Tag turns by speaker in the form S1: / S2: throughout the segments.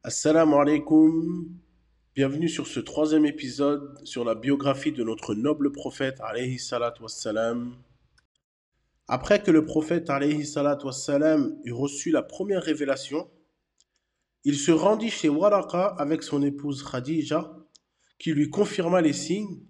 S1: Assalamu alaikum, bienvenue sur ce troisième épisode sur la biographie de notre noble prophète alayhi salatu wassalam. Après que le prophète alayhi salatu wassalam eut reçu la première révélation, il se rendit chez Waraqa avec son épouse Khadija, qui lui confirma les signes,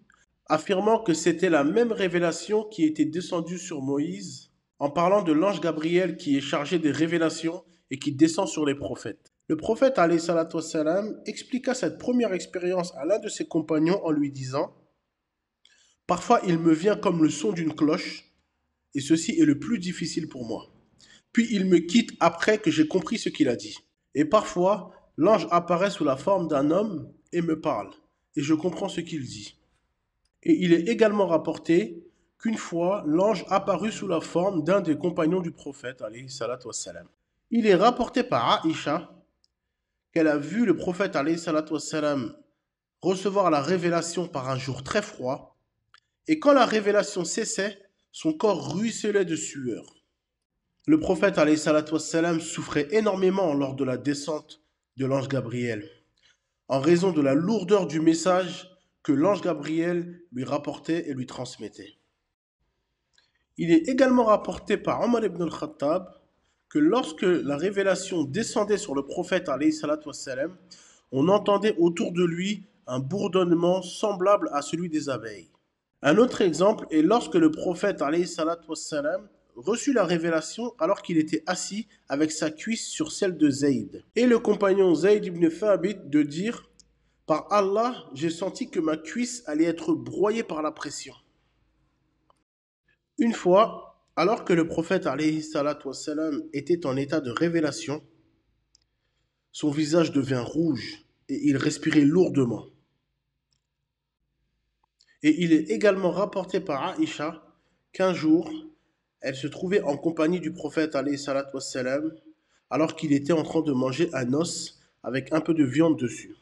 S1: affirmant que c'était la même révélation qui était descendue sur Moïse, en parlant de l'ange Gabriel qui est chargé des révélations et qui descend sur les prophètes. Le prophète alayhi salatu wassalam expliqua cette première expérience à l'un de ses compagnons en lui disant: Parfois il me vient comme le son d'une cloche, et ceci est le plus difficile pour moi. Puis il me quitte après que j'ai compris ce qu'il a dit. Et parfois, l'ange apparaît sous la forme d'un homme et me parle, et je comprends ce qu'il dit. Et il est également rapporté qu'une fois, l'ange apparut sous la forme d'un des compagnons du prophète, alayhi salatu wassalam. Il est rapporté par Aïcha qu'elle a vu le prophète, alayhi salatu wassalam, recevoir la révélation par un jour très froid, et quand la révélation cessait, son corps ruisselait de sueur. Le prophète, alayhi salatu wassalam, souffrait énormément lors de la descente de l'ange Gabriel, en raison de la lourdeur du message que l'ange Gabriel lui rapportait et lui transmettait. Il est également rapporté par Omar ibn al-Khattab que lorsque la révélation descendait sur le prophète, alayhi salatu wassalam, on entendait autour de lui un bourdonnement semblable à celui des abeilles. Un autre exemple est lorsque le prophète, alayhi salatu wassalam, reçut la révélation alors qu'il était assis avec sa cuisse sur celle de Zayd. Et le compagnon Zayd ibn Thabit de dire: Par Allah, j'ai senti que ma cuisse allait être broyée par la pression. Une fois, alors que le prophète alayhi salatu wassalam, était en état de révélation, son visage devint rouge et il respirait lourdement. Et il est également rapporté par Aïcha qu'un jour, elle se trouvait en compagnie du prophète alayhi salatu wassalam, alors qu'il était en train de manger un os avec un peu de viande dessus.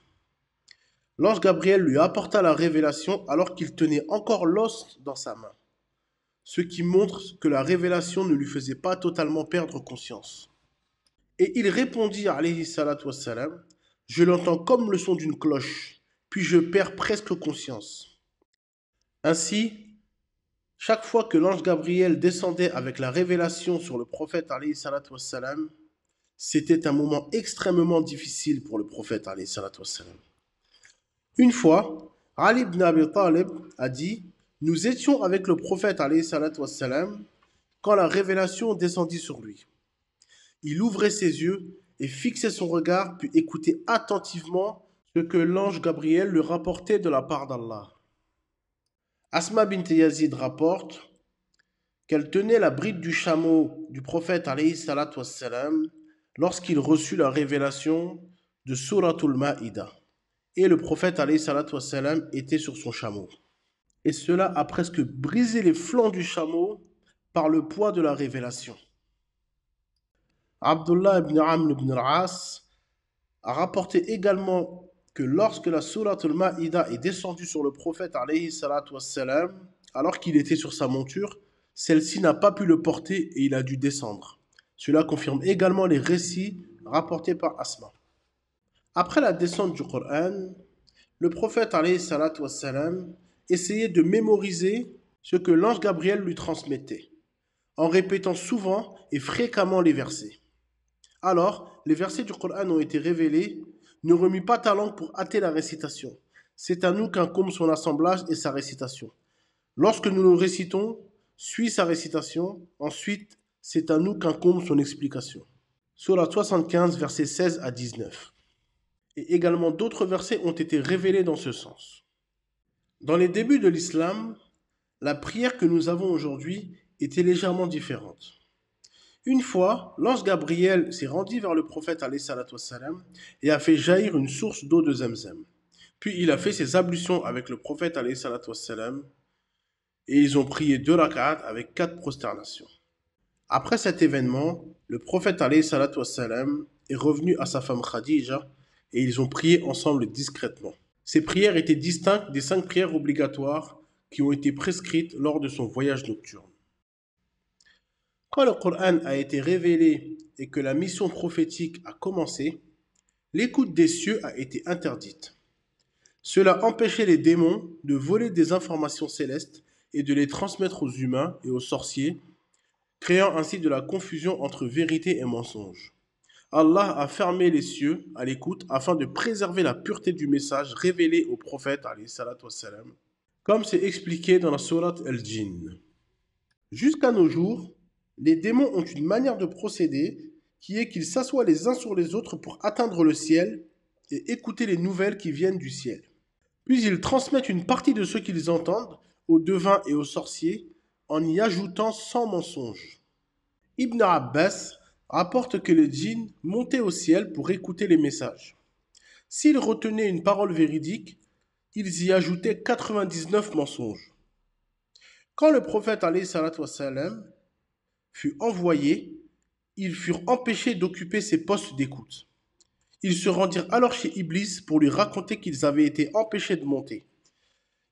S1: L'ange Gabriel lui apporta la révélation alors qu'il tenait encore l'os dans sa main, ce qui montre que la révélation ne lui faisait pas totalement perdre conscience. Et il répondit, alayhi salatu wassalam, je l'entends comme le son d'une cloche, puis je perds presque conscience. Ainsi, chaque fois que l'ange Gabriel descendait avec la révélation sur le prophète, alayhi salatu wassalam, c'était un moment extrêmement difficile pour le prophète, alayhi salatu wassalam. Une fois, Ali ibn Abi Talib a dit: Nous étions avec le prophète, alayhi salatu wassalam, quand la révélation descendit sur lui. Il ouvrait ses yeux et fixait son regard, puis écoutait attentivement ce que l'ange Gabriel lui rapportait de la part d'Allah. Asma bint Yazid rapporte qu'elle tenait la bride du chameau du prophète alayhi salatu wassalam lorsqu'il reçut la révélation de Suratul Ma'ida. Et le prophète alayhi salatu wassalam était sur son chameau. Et cela a presque brisé les flancs du chameau par le poids de la révélation. Abdullah ibn Amr ibn al-As a rapporté également que lorsque la sourate al-Ma'ida est descendue sur le prophète alayhi salatu wassalam, alors qu'il était sur sa monture, celle-ci n'a pas pu le porter et il a dû descendre. Cela confirme également les récits rapportés par Asma. Après la descente du Coran, le prophète alayhi salatu wassalam essayait de mémoriser ce que l'ange Gabriel lui transmettait, en répétant souvent et fréquemment les versets. Alors, les versets du Coran ont été révélés. Ne remue pas ta langue pour hâter la récitation. C'est à nous qu'incombe son assemblage et sa récitation. Lorsque nous le récitons, suis sa récitation. Ensuite, c'est à nous qu'incombe son explication. Sourate 75, versets 16 à 19. Et également d'autres versets ont été révélés dans ce sens. Dans les débuts de l'islam, la prière que nous avons aujourd'hui était légèrement différente. Une fois, l'ange Gabriel s'est rendu vers le prophète alayhi salatu wassalam, et a fait jaillir une source d'eau de Zamzam. Puis il a fait ses ablutions avec le prophète alayhi salatu wassalam, et ils ont prié 2 rak'at avec 4 prosternations. Après cet événement, le prophète alayhi salatu wassalam est revenu à sa femme Khadija et ils ont prié ensemble discrètement. Ces prières étaient distinctes des 5 prières obligatoires qui ont été prescrites lors de son voyage nocturne. Quand le Coran a été révélé et que la mission prophétique a commencé, l'écoute des cieux a été interdite. Cela empêchait les démons de voler des informations célestes et de les transmettre aux humains et aux sorciers, créant ainsi de la confusion entre vérité et mensonge. Allah a fermé les cieux à l'écoute afin de préserver la pureté du message révélé au prophète, alayhi salatu wassalam, comme c'est expliqué dans la sourate Al-Jinn. Jusqu'à nos jours, les démons ont une manière de procéder qui est qu'ils s'assoient les uns sur les autres pour atteindre le ciel et écouter les nouvelles qui viennent du ciel. Puis ils transmettent une partie de ce qu'ils entendent aux devins et aux sorciers en y ajoutant sans mensonge. Ibn Abbas rapporte que les djinns montaient au ciel pour écouter les messages. S'ils retenaient une parole véridique, ils y ajoutaient 99 mensonges. Quand le prophète alayhi salatu wassalam fut envoyé, ils furent empêchés d'occuper ses postes d'écoute. Ils se rendirent alors chez Iblis pour lui raconter qu'ils avaient été empêchés de monter.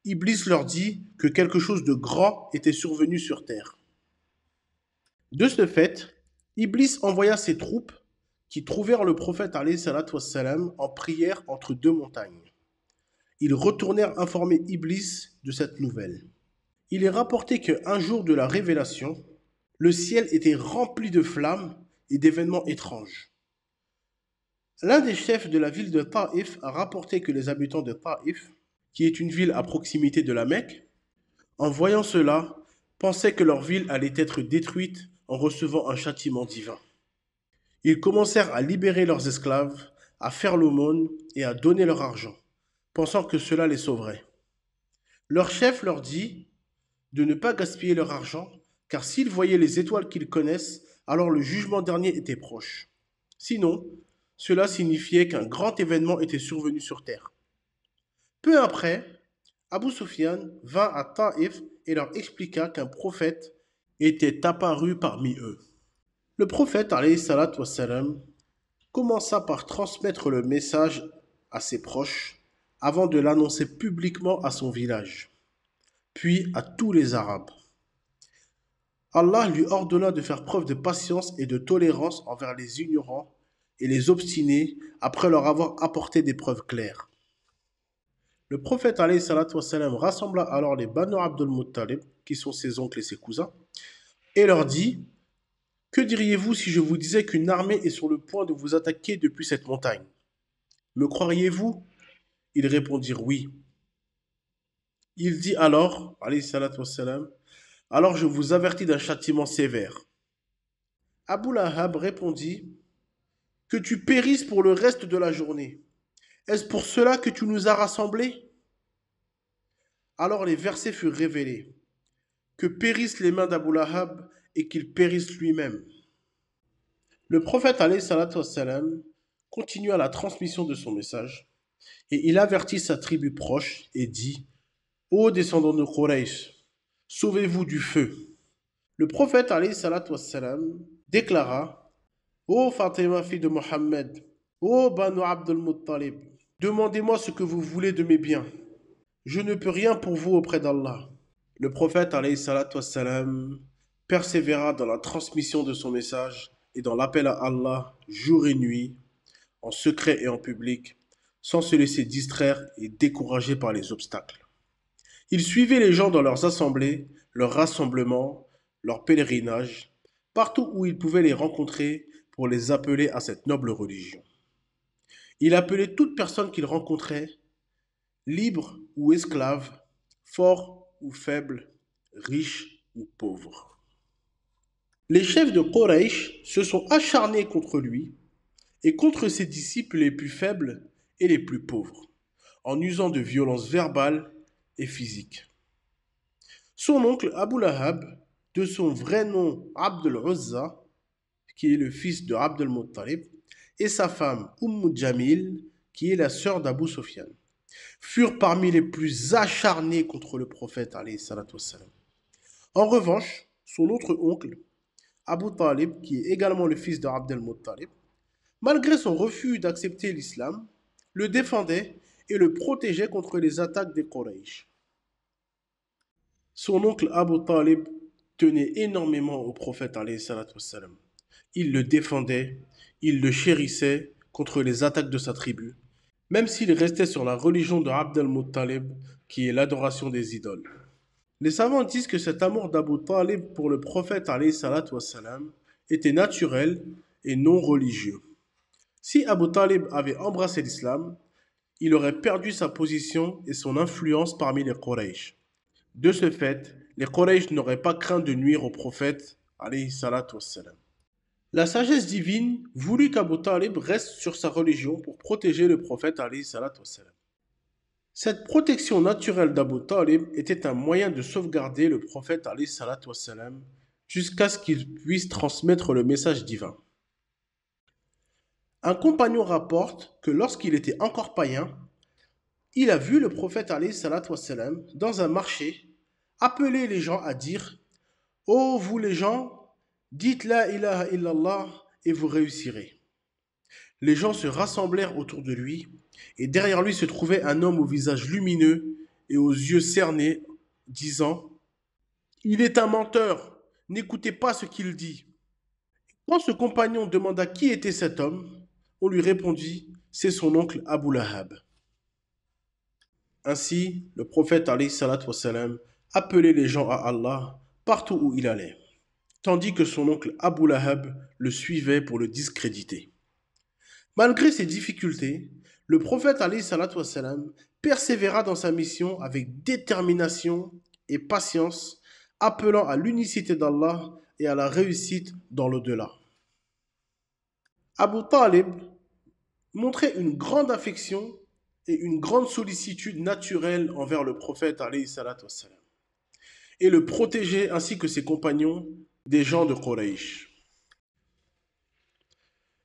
S1: Iblis leur dit que quelque chose de grand était survenu sur terre. De ce fait, Iblis envoya ses troupes qui trouvèrent le prophète alayhi salatu wassalam en prière entre deux montagnes. Ils retournèrent informer Iblis de cette nouvelle. Il est rapporté qu'un jour de la révélation, le ciel était rempli de flammes et d'événements étranges. L'un des chefs de la ville de Taïf a rapporté que les habitants de Taïf, qui est une ville à proximité de la Mecque, en voyant cela, pensaient que leur ville allait être détruite en recevant un châtiment divin. Ils commencèrent à libérer leurs esclaves, à faire l'aumône et à donner leur argent, pensant que cela les sauverait. Leur chef leur dit de ne pas gaspiller leur argent, car s'ils voyaient les étoiles qu'ils connaissent, alors le jugement dernier était proche. Sinon, cela signifiait qu'un grand événement était survenu sur terre. Peu après, Abu Sufyan vint à Taïf et leur expliqua qu'un prophète était apparu parmi eux. Le prophète, alayhi salatu wassalam, commença par transmettre le message à ses proches avant de l'annoncer publiquement à son village, puis à tous les Arabes. Allah lui ordonna de faire preuve de patience et de tolérance envers les ignorants et les obstinés après leur avoir apporté des preuves claires. Le prophète alayhi salatu wassalam rassembla alors les Banu Abdul Muttalib, qui sont ses oncles et ses cousins, et leur dit: que diriez-vous si je vous disais qu'une armée est sur le point de vous attaquer depuis cette montagne? Me croiriez-vous? Ils répondirent oui. Il dit alors, alayhi salatu wassalam, alors je vous avertis d'un châtiment sévère. Abu Lahab répondit: que tu périsses pour le reste de la journée. Est-ce pour cela que tu nous as rassemblés? Alors les versets furent révélés. Que périssent les mains d'Abu Lahab et qu'il périsse lui-même. Le prophète alayhi salatu wassalam continua la transmission de son message et il avertit sa tribu proche et dit: ô descendants de Quraysh, sauvez-vous du feu. Le prophète alayhi salatu wassalam déclara: ô Fatima, fille de Mohammed, ô Banu Abdul Muttalib, demandez-moi ce que vous voulez de mes biens. Je ne peux rien pour vous auprès d'Allah. Le prophète alayhi salatu wassalam persévéra dans la transmission de son message et dans l'appel à Allah jour et nuit, en secret et en public, sans se laisser distraire et décourager par les obstacles. Il suivait les gens dans leurs assemblées, leurs rassemblements, leurs pèlerinages, partout où il pouvait les rencontrer pour les appeler à cette noble religion. Il appelait toute personne qu'il rencontrait, libre ou esclave, fort ou faible, riche ou pauvre. Les chefs de Quraysh se sont acharnés contre lui et contre ses disciples les plus faibles et les plus pauvres, en usant de violences verbales et physiques. Son oncle Abu Lahab, de son vrai nom Abd al-Uzza, qui est le fils de Abd al-Muttalib, et sa femme Jamil, qui est la sœur d'Abu Sufyan, furent parmi les plus acharnés contre le prophète alayhi salatu wassalam. En revanche, son autre oncle, Abu Talib, qui est également le fils de Abd al-Muttalib, malgré son refus d'accepter l'islam, le défendait et le protégeait contre les attaques des Quraysh. Son oncle Abu Talib tenait énormément au prophète alayhi salatu wassalam. Il le défendait, il le chérissait contre les attaques de sa tribu, même s'il restait sur la religion de Abd al-Muttalib, qui est l'adoration des idoles. Les savants disent que cet amour d'Abu Talib pour le prophète alayhi salatu wassalam était naturel et non religieux. Si Abu Talib avait embrassé l'islam, il aurait perdu sa position et son influence parmi les Quraysh. De ce fait, les Quraysh n'auraient pas craint de nuire au prophète alayhi salatu wassalam. La sagesse divine voulut qu'Abu Talib reste sur sa religion pour protéger le prophète alayhi salatu wassalam. Cette protection naturelle d'Abu Talib était un moyen de sauvegarder le prophète alayhi salatu wassalam jusqu'à ce qu'il puisse transmettre le message divin. Un compagnon rapporte que lorsqu'il était encore païen, il a vu le prophète alayhi salatu wassalam dans un marché appeler les gens à dire « Ô vous les gens, dites la ilaha illallah et vous réussirez ». Les gens se rassemblèrent autour de lui et derrière lui se trouvait un homme au visage lumineux et aux yeux cernés disant « Il est un menteur, n'écoutez pas ce qu'il dit ». Quand ce compagnon demanda qui était cet homme, on lui répondit « C'est son oncle Abu Lahab ». Ainsi, le prophète alayhi salatu wassalam appelait les gens à Allah partout où il allait, tandis que son oncle Abu Lahab le suivait pour le discréditer. Malgré ces difficultés, le prophète alayhi salatu wassalam persévéra dans sa mission avec détermination et patience, appelant à l'unicité d'Allah et à la réussite dans l'au-delà. Abu Talib montrait une grande affection et une grande sollicitude naturelle envers le prophète alayhi salatu wassalam, et le protégeait ainsi que ses compagnons des gens de Quraysh.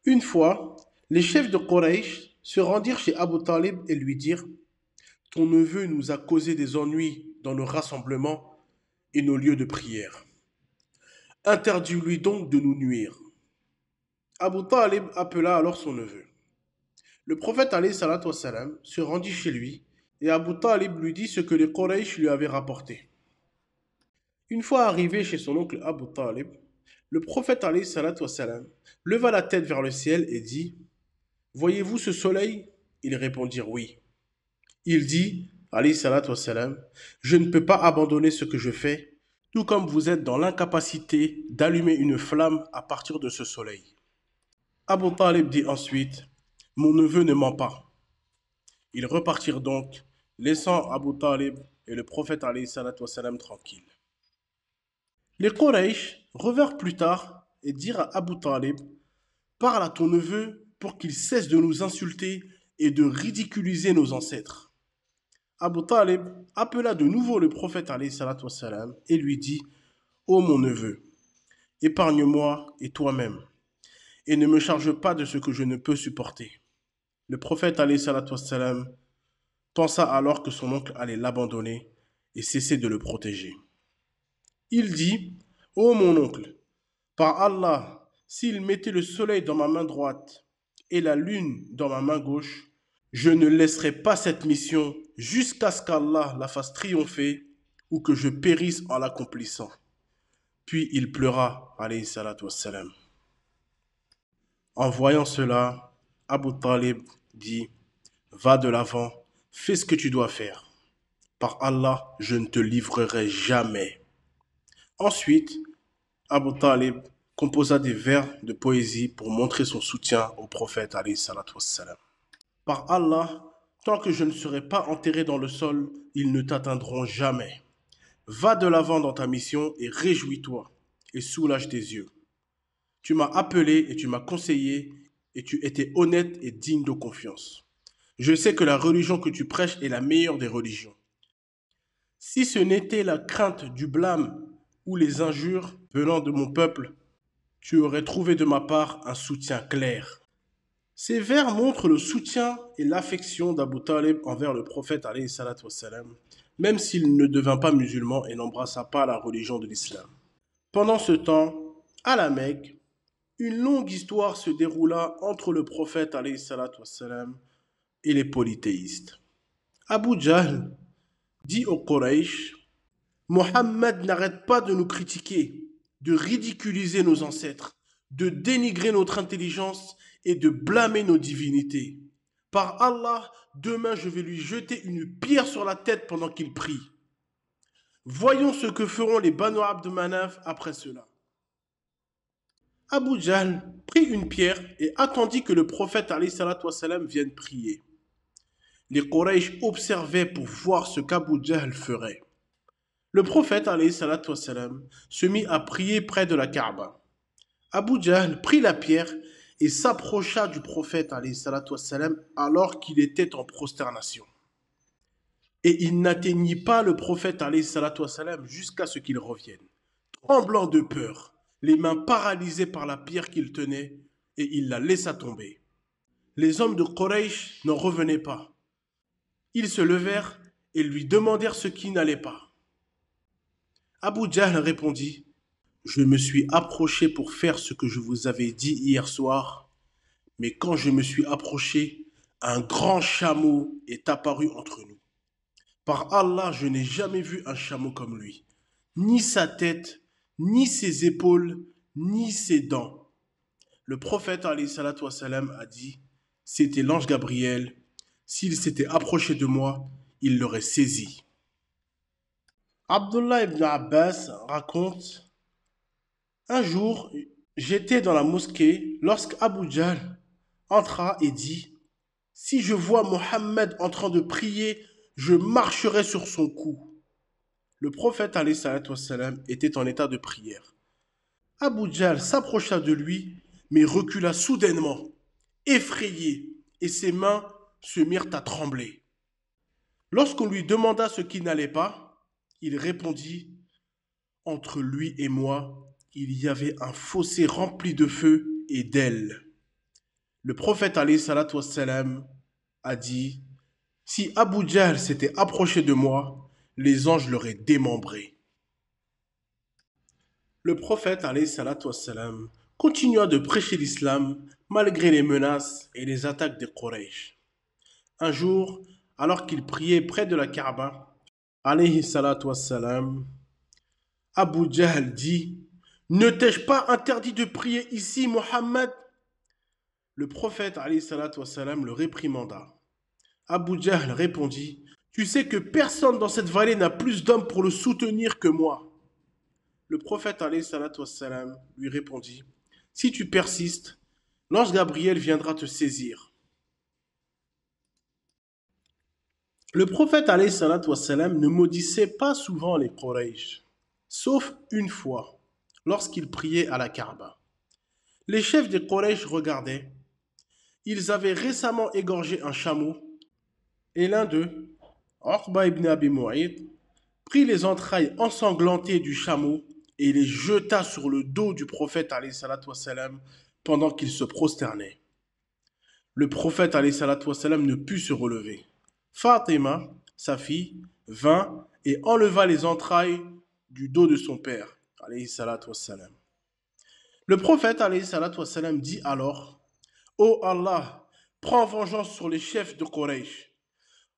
S1: Une fois, les chefs de Quraysh se rendirent chez Abu Talib et lui dirent « Ton neveu nous a causé des ennuis dans nos rassemblements et nos lieux de prière. Interdis-lui donc de nous nuire. » Abu Talib appela alors son neveu. Le prophète alayhi salatu wassalam se rendit chez lui et Abu Talib lui dit ce que les Quraysh lui avaient rapporté. Une fois arrivé chez son oncle Abu Talib, le prophète alayhi salatu wassalam leva la tête vers le ciel et dit « Voyez-vous ce soleil ?» Ils répondirent « Oui ». Il dit, alayhi salatu wassalam, « Je ne peux pas abandonner ce que je fais, tout comme vous êtes dans l'incapacité d'allumer une flamme à partir de ce soleil. » Abu Talib dit ensuite, « Mon neveu ne ment pas. » Ils repartirent donc, laissant Abu Talib et le prophète alayhi salatu wassalam tranquilles. Les Quraysh revinrent plus tard et dirent à Abu Talib, « Parle à ton neveu pour qu'il cesse de nous insulter et de ridiculiser nos ancêtres. » Abu Talib appela de nouveau le prophète alayhi salatu wassalam et lui dit, « Ô mon neveu, épargne-moi et toi-même, et ne me charge pas de ce que je ne peux supporter. » Le prophète alayhi salatu wassalam pensa alors que son oncle allait l'abandonner et cesser de le protéger. Il dit, « Ô mon oncle, par Allah, s'il mettait le soleil dans ma main droite et la lune dans ma main gauche, je ne laisserai pas cette mission jusqu'à ce qu'Allah la fasse triompher ou que je périsse en l'accomplissant. » Puis il pleura, alayhi salatu wassalam. En voyant cela, Abu Talib dit, « Va de l'avant, fais ce que tu dois faire. Par Allah, je ne te livrerai jamais. » Ensuite, Abu Talib composa des vers de poésie pour montrer son soutien au prophète alayhi salatu wassalam. Par Allah, tant que je ne serai pas enterré dans le sol, ils ne t'atteindront jamais. Va de l'avant dans ta mission et réjouis-toi et soulage tes yeux. Tu m'as appelé et tu m'as conseillé et tu étais honnête et digne de confiance. Je sais que la religion que tu prêches est la meilleure des religions. Si ce n'était la crainte du blâme ou les injures venant de mon peuple, tu aurais trouvé de ma part un soutien clair. » Ces vers montrent le soutien et l'affection d'Abu Talib envers le prophète alayhi salatu wassalam, même s'il ne devint pas musulman et n'embrassa pas la religion de l'islam. Pendant ce temps, à la Mecque, une longue histoire se déroula entre le prophète alayhi salatu wassalam et les polythéistes. Abu Jahl dit aux Quraysh, « Mohammed n'arrête pas de nous critiquer, de ridiculiser nos ancêtres, de dénigrer notre intelligence et de blâmer nos divinités. Par Allah, demain je vais lui jeter une pierre sur la tête pendant qu'il prie. Voyons ce que feront les Banu Abd Manaf après cela. Abu Jahl prit une pierre et attendit que le prophète alayhi salatu wassalam vienne prier. Les Quraysh observaient pour voir ce qu'Abu Jahl ferait. Le prophète alayhi salatu wassalam se mit à prier près de la Kaaba. Abu Jahl prit la pierre et s'approcha du prophète alayhi salatu wassalam alors qu'il était en prosternation. Et il n'atteignit pas le prophète alayhi salatu wassalam jusqu'à ce qu'il revienne, tremblant de peur, les mains paralysées par la pierre qu'il tenait, et il la laissa tomber. Les hommes de Quraysh n'en revenaient pas. Ils se levèrent et lui demandèrent ce qui n'allait pas. Abu Jahl répondit : « Je me suis approché pour faire ce que je vous avais dit hier soir, mais quand je me suis approché, un grand chameau est apparu entre nous. Par Allah, je n'ai jamais vu un chameau comme lui, ni sa tête, ni ses épaules, ni ses dents. » Le prophète alayhi salatu wassalam a dit : « C'était l'ange Gabriel. S'il s'était approché de moi, il l'aurait saisi. » Abdullah ibn Abbas raconte : un jour, j'étais dans la mosquée lorsque Abu Jahl entra et dit : « Si je vois Mohammed en train de prier, je marcherai sur son cou. » Le prophète alayhi salatu wassalam était en état de prière. Abu Jahl s'approcha de lui, mais recula soudainement, effrayé, et ses mains se mirent à trembler. Lorsqu'on lui demanda ce qui n'allait pas, il répondit : « Entre lui et moi, il y avait un fossé rempli de feu et d'ailes. » Le prophète alayhi salatu wassalam a dit : « Si Abu Jahl s'était approché de moi, les anges l'auraient démembré. » Le prophète alayhi salatu wassalam continua de prêcher l'islam malgré les menaces et les attaques des Quraysh. Un jour, alors qu'il priait près de la Kaaba, alayhi salatu wassalam, Abu Jahl dit : « Ne t'ai-je pas interdit de prier ici, Mohammed ?» Le prophète alayhi salatu wassalam le réprimanda. Abu Jahl répondit : « Tu sais que personne dans cette vallée n'a plus d'hommes pour le soutenir que moi. » Le prophète alayhi salatu wassalam lui répondit : « Si tu persistes, l'ange Gabriel viendra te saisir. » Le prophète alayhi salatu wassalam ne maudissait pas souvent les Quraysh, sauf une fois, lorsqu'il priait à la Kaaba. Les chefs des Quraysh regardaient. Ils avaient récemment égorgé un chameau, et l'un d'eux, Uqba ibn Abi Mu'ayt, prit les entrailles ensanglantées du chameau et les jeta sur le dos du prophète alayhi salatu wassalam pendant qu'il se prosternait. Le prophète alayhi salatu wassalam ne put se relever. Fatima, sa fille, vint et enleva les entrailles du dos de son père, alayhi salatu wassalam. Le prophète alayhi salatu wassalam dit alors : « Ô Allah, prends vengeance sur les chefs de Quraysh.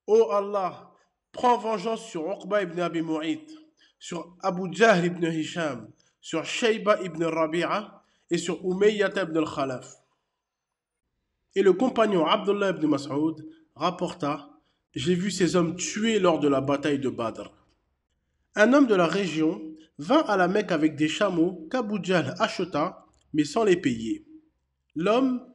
S1: Ô Allah, prends vengeance sur Uqba ibn Abi Mu'ayt, sur Abu Jahl ibn Hisham, sur Shayba ibn Rabi'a et sur Umayyah ibn al-Khalaf. » Et le compagnon Abdullah ibn Mas'ud rapporta : « J'ai vu ces hommes tués lors de la bataille de Badr. » Un homme de la région vint à la Mecque avec des chameaux qu'Abu Jahl acheta, mais sans les payer. L'homme,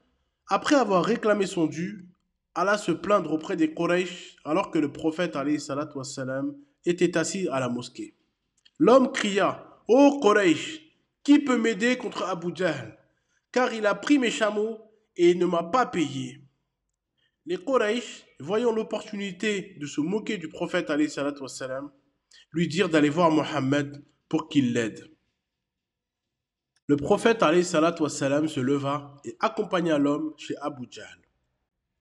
S1: après avoir réclamé son dû, alla se plaindre auprès des Quraysh alors que le prophète alayhi salatu wassalam était assis à la mosquée. L'homme cria : « Ô Quraysh, qui peut m'aider contre Abu Jahl ? Car il a pris mes chameaux et il ne m'a pas payé. » Les Quraysh, voyant l'opportunité de se moquer du prophète alayhi salatu wassalam, lui dirent d'aller voir Mohammed pour qu'il l'aide. Le prophète alayhi salatu wassalam se leva et accompagna l'homme chez Abu Jahl.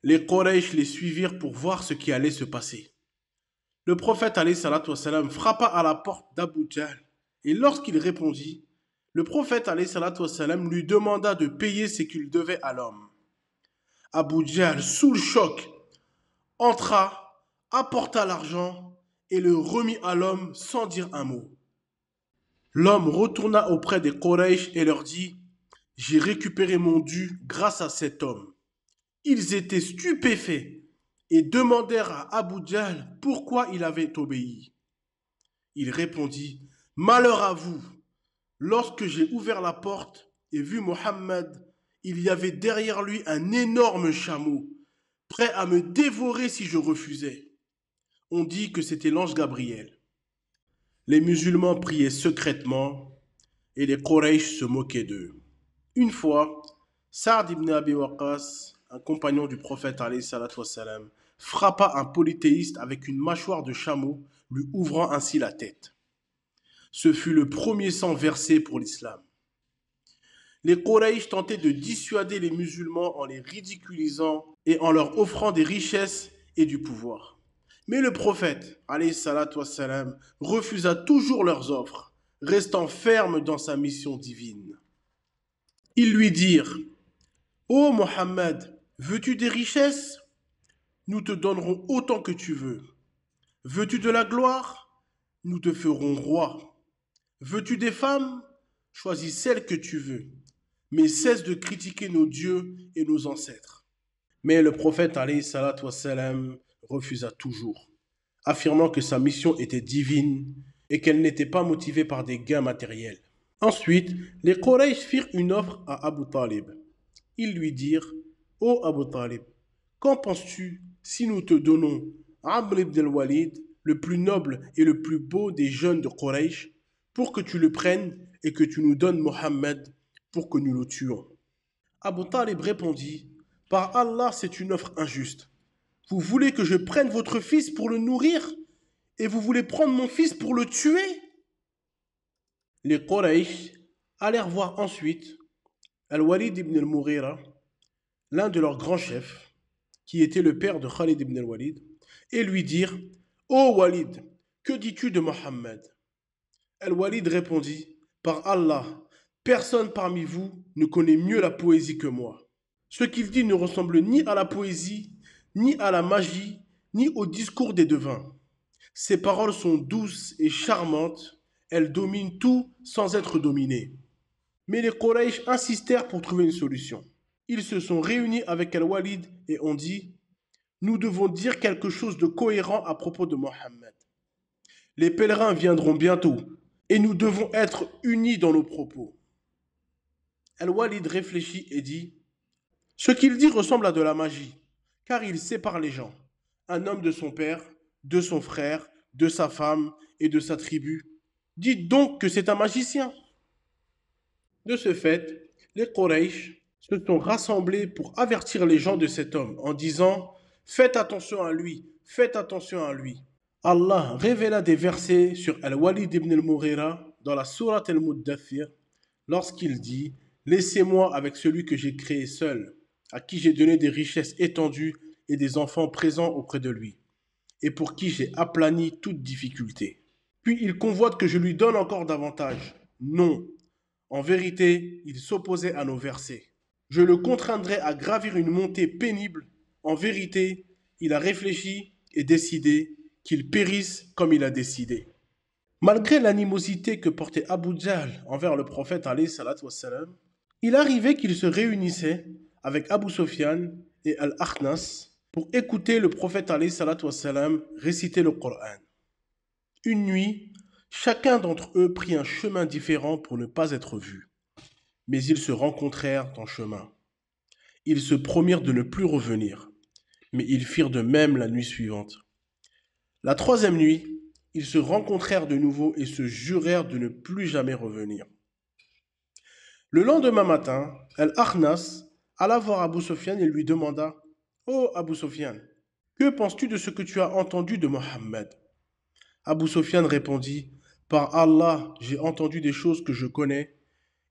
S1: Les Quraysh les suivirent pour voir ce qui allait se passer. Le prophète alayhi salatu wassalam frappa à la porte d'Abu Jahl et lorsqu'il répondit, le prophète alayhi salatu wassalam lui demanda de payer ce qu'il devait à l'homme. Abu Jahl, sous le choc, entra, apporta l'argent et le remit à l'homme sans dire un mot. L'homme retourna auprès des Quraysh et leur dit : « J'ai récupéré mon dû grâce à cet homme. » Ils étaient stupéfaits et demandèrent à Abu Jahl pourquoi il avait obéi. Il répondit: « Malheur à vous! Lorsque j'ai ouvert la porte et vu Mohammed, il y avait derrière lui un énorme chameau, prêt à me dévorer si je refusais. » On dit que c'était l'ange Gabriel. Les musulmans priaient secrètement et les Quraysh se moquaient d'eux. Une fois, Saad ibn Abi Waqqas, un compagnon du prophète alayhi salatu wassalam, frappa un polythéiste avec une mâchoire de chameau, lui ouvrant ainsi la tête. Ce fut le premier sang versé pour l'islam. Les Quraysh tentaient de dissuader les musulmans en les ridiculisant et en leur offrant des richesses et du pouvoir. Mais le prophète, alayhi salatu wassalam, refusa toujours leurs offres, restant ferme dans sa mission divine. Ils lui dirent: « Ô Mohammed, veux-tu des richesses? Nous te donnerons autant que tu veux. Veux-tu de la gloire? Nous te ferons roi. Veux-tu des femmes? Choisis celle que tu veux. Mais cesse de critiquer nos dieux et nos ancêtres. » Mais le prophète alayhi salatu wassalam refusa toujours, affirmant que sa mission était divine et qu'elle n'était pas motivée par des gains matériels. Ensuite, les Quraysh firent une offre à Abu Talib. Ils lui dirent: « Ô Abu Talib, qu'en penses-tu si nous te donnons Amr ibn al-Walid, le plus noble et le plus beau des jeunes de Quraysh, pour que tu le prennes et que tu nous donnes Mohammed pour que nous le tuons? » Abu Talib répondit: « Par Allah, c'est une offre injuste. Vous voulez que je prenne votre fils pour le nourrir et vous voulez prendre mon fils pour le tuer? » Les Quraysh allèrent voir ensuite Al-Walid ibn al-Mughira, l'un de leurs grands chefs, qui était le père de Khalid ibn al-Walid, et lui dirent: « Ô Walid, que dis-tu de Mohammed ?» Al-Walid répondit: « Par Allah, personne parmi vous ne connaît mieux la poésie que moi. Ce qu'il dit ne ressemble ni à la poésie, ni à la magie, ni au discours des devins. Ses paroles sont douces et charmantes, elles dominent tout sans être dominées. » Mais les Quraysh insistèrent pour trouver une solution. Ils se sont réunis avec Al-Walid et ont dit: « Nous devons dire quelque chose de cohérent à propos de Mohammed. Les pèlerins viendront bientôt et nous devons être unis dans nos propos. » Al-Walid réfléchit et dit: « Ce qu'il dit ressemble à de la magie, car il sépare les gens, un homme de son père, de son frère, de sa femme et de sa tribu. Dites donc que c'est un magicien. » De ce fait, les Quraysh se sont rassemblés pour avertir les gens de cet homme en disant: « Faites attention à lui, faites attention à lui. » Allah révéla des versets sur Al-Walid ibn al-Mughira dans la sourate Al-Muddathir lorsqu'il dit: « Laissez-moi avec celui que j'ai créé seul, à qui j'ai donné des richesses étendues et des enfants présents auprès de lui, et pour qui j'ai aplani toute difficulté. Puis il convoite que je lui donne encore davantage. Non, en vérité, il s'opposait à nos versets. Je le contraindrai à gravir une montée pénible. En vérité, il a réfléchi et décidé qu'il périsse comme il a décidé. » Malgré l'animosité que portait Abu Jahl envers le prophète alayhi salatu wassalam, il arrivait qu'il se réunissait avec Abu Sufyan et Al-Akhnas pour écouter le prophète alayhi salatu wassalam réciter le Coran. Une nuit, chacun d'entre eux prit un chemin différent pour ne pas être vu. Mais ils se rencontrèrent en chemin. Ils se promirent de ne plus revenir, mais ils firent de même la nuit suivante. La troisième nuit, ils se rencontrèrent de nouveau et se jurèrent de ne plus jamais revenir. Le lendemain matin, Al-Akhnas alla voir Abu Sufyan et lui demanda: « Ô Abu Sufyan, que penses-tu de ce que tu as entendu de Mohammed ?» Abu Sufyan répondit: « Par Allah, j'ai entendu des choses que je connais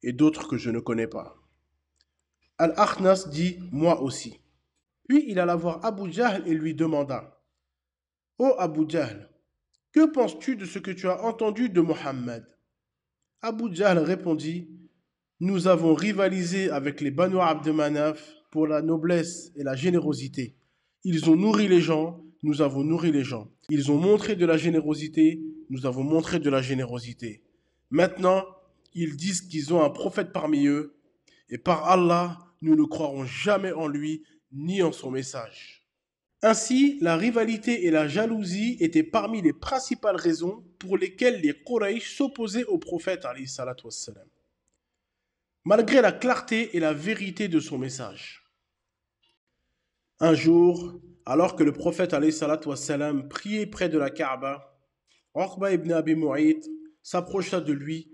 S1: et d'autres que je ne connais pas. » Al-Akhnas dit: « Moi aussi. » Puis il alla voir Abu Jahl et lui demanda: « Ô Abu Jahl, que penses-tu de ce que tu as entendu de Mohammed ?» Abu Jahl répondit: « Nous avons rivalisé avec les Banu Abd Manaf pour la noblesse et la générosité. Ils ont nourri les gens, nous avons nourri les gens. Ils ont montré de la générosité, nous avons montré de la générosité. Maintenant, ils disent qu'ils ont un prophète parmi eux Et par Allah, nous ne croirons jamais en lui ni en son message. Ainsi, la rivalité et la jalousie étaient parmi les principales raisons pour lesquelles les Quraysh s'opposaient au prophète alayhi salatu wassalam, malgré la clarté et la vérité de son message. Un jour, alors que le prophète alayhi salatu wassalam priait près de la Kaaba, Uqba ibn Abi Mu'ayt s'approcha de lui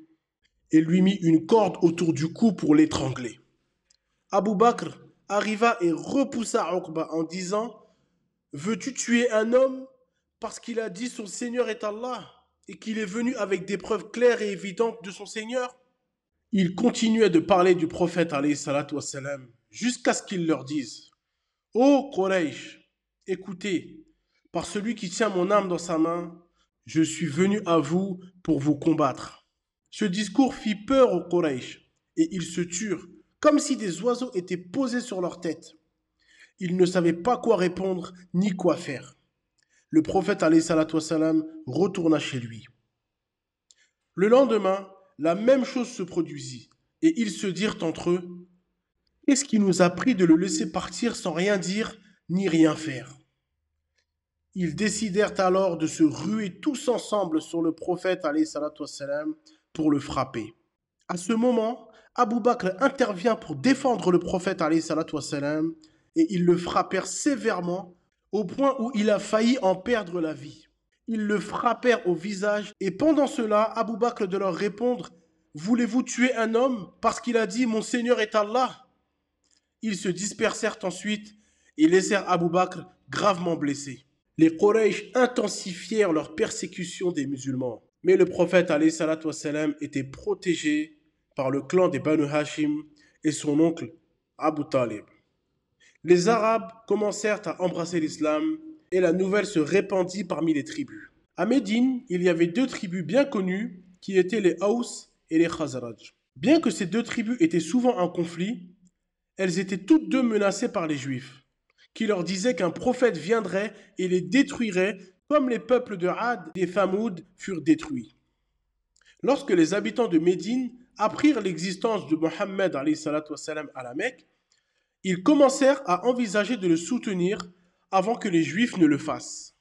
S1: et lui mit une corde autour du cou pour l'étrangler. Abu Bakr arriva et repoussa Uqba en disant « Veux-tu tuer un homme parce qu'il a dit son Seigneur est Allah et qu'il est venu avec des preuves claires et évidentes de son Seigneur ?» Il continuait de parler du prophète alayhi salatu wassalam jusqu'à ce qu'il leur dise « Ô Quraysh, écoutez, par celui qui tient mon âme dans sa main, je suis venu à vous pour vous combattre. » Ce discours fit peur aux Quraysh et ils se turent comme si des oiseaux étaient posés sur leur tête. Ils ne savaient pas quoi répondre ni quoi faire. Le prophète alayhi salatu wassalam retourna chez lui. Le lendemain, la même chose se produisit et ils se dirent entre eux « Qu'est-ce qui nous a pris de le laisser partir sans rien dire ni rien faire ?» Ils décidèrent alors de se ruer tous ensemble sur le prophète alayhi salatu wassalam pour le frapper. À ce moment, Abu Bakr intervient pour défendre le prophète alayhi salatu wassalam et ils le frappèrent sévèrement au point où il a failli en perdre la vie. Ils le frappèrent au visage et pendant cela, Abu Bakr de leur répondre « Voulez-vous tuer un homme parce qu'il a dit « Mon Seigneur est Allah ?» Ils se dispersèrent ensuite et laissèrent Abu Bakr gravement blessé. Les Quraysh intensifièrent leur persécution des musulmans. Mais le prophète alayhi salatu wassalam était protégé par le clan des Banu Hashim et son oncle Abu Talib. Les Arabes commencèrent à embrasser l'islam et la nouvelle se répandit parmi les tribus. À Médine, il y avait deux tribus bien connues qui étaient les Aws et les Khazraj. Bien que ces deux tribus étaient souvent en conflit, elles étaient toutes deux menacées par les Juifs, qui leur disaient qu'un prophète viendrait et les détruirait comme les peuples de Had et Thamoud furent détruits. Lorsque les habitants de Médine apprirent l'existence de Mohammed alayhi salatu wassalam à la Mecque, ils commencèrent à envisager de le soutenir avant que les Juifs ne le fassent.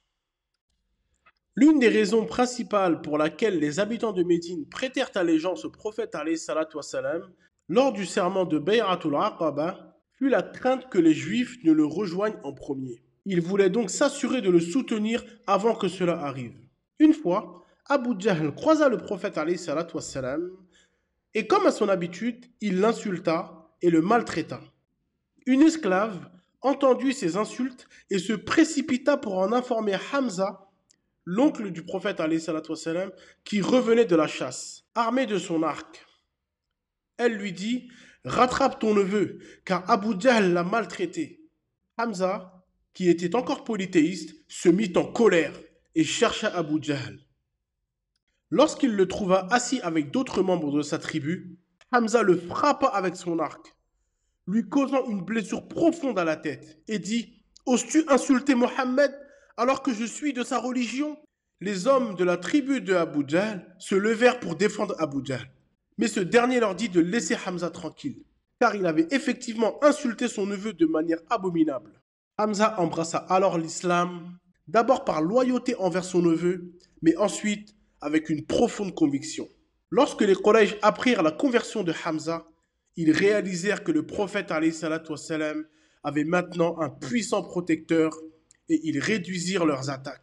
S1: L'une des raisons principales pour laquelle les habitants de Médine prêtèrent allégeance au prophète alayhi salatu wassalam lors du serment de Bay'atul Aqaba fut la crainte que les Juifs ne le rejoignent en premier. Ils voulaient donc s'assurer de le soutenir avant que cela arrive. Une fois, Abu Jahl croisa le prophète alayhi salatu wassalam et comme à son habitude, il l'insulta et le maltraita. Une esclave entendit ces insultes et se précipita pour en informer Hamza, l'oncle du prophète alayhi salatu wassalam, qui revenait de la chasse, armé de son arc. Elle lui dit « Rattrape ton neveu, car Abu Jahl l'a maltraité. » Hamza, qui était encore polythéiste, se mit en colère et chercha Abu Jahl. Lorsqu'il le trouva assis avec d'autres membres de sa tribu, Hamza le frappa avec son arc, lui causant une blessure profonde à la tête, et dit « Oses-tu insulter Mohammed alors que je suis de sa religion ?» Les hommes de la tribu de Abu Jahl se levèrent pour défendre Abu Jahl. Mais ce dernier leur dit de laisser Hamza tranquille, car il avait effectivement insulté son neveu de manière abominable. Hamza embrassa alors l'islam, d'abord par loyauté envers son neveu, mais ensuite avec une profonde conviction. Lorsque les Quraysh apprirent la conversion de Hamza, ils réalisèrent que le prophète alayhi salatu wassalam avait maintenant un puissant protecteur et ils réduisirent leurs attaques.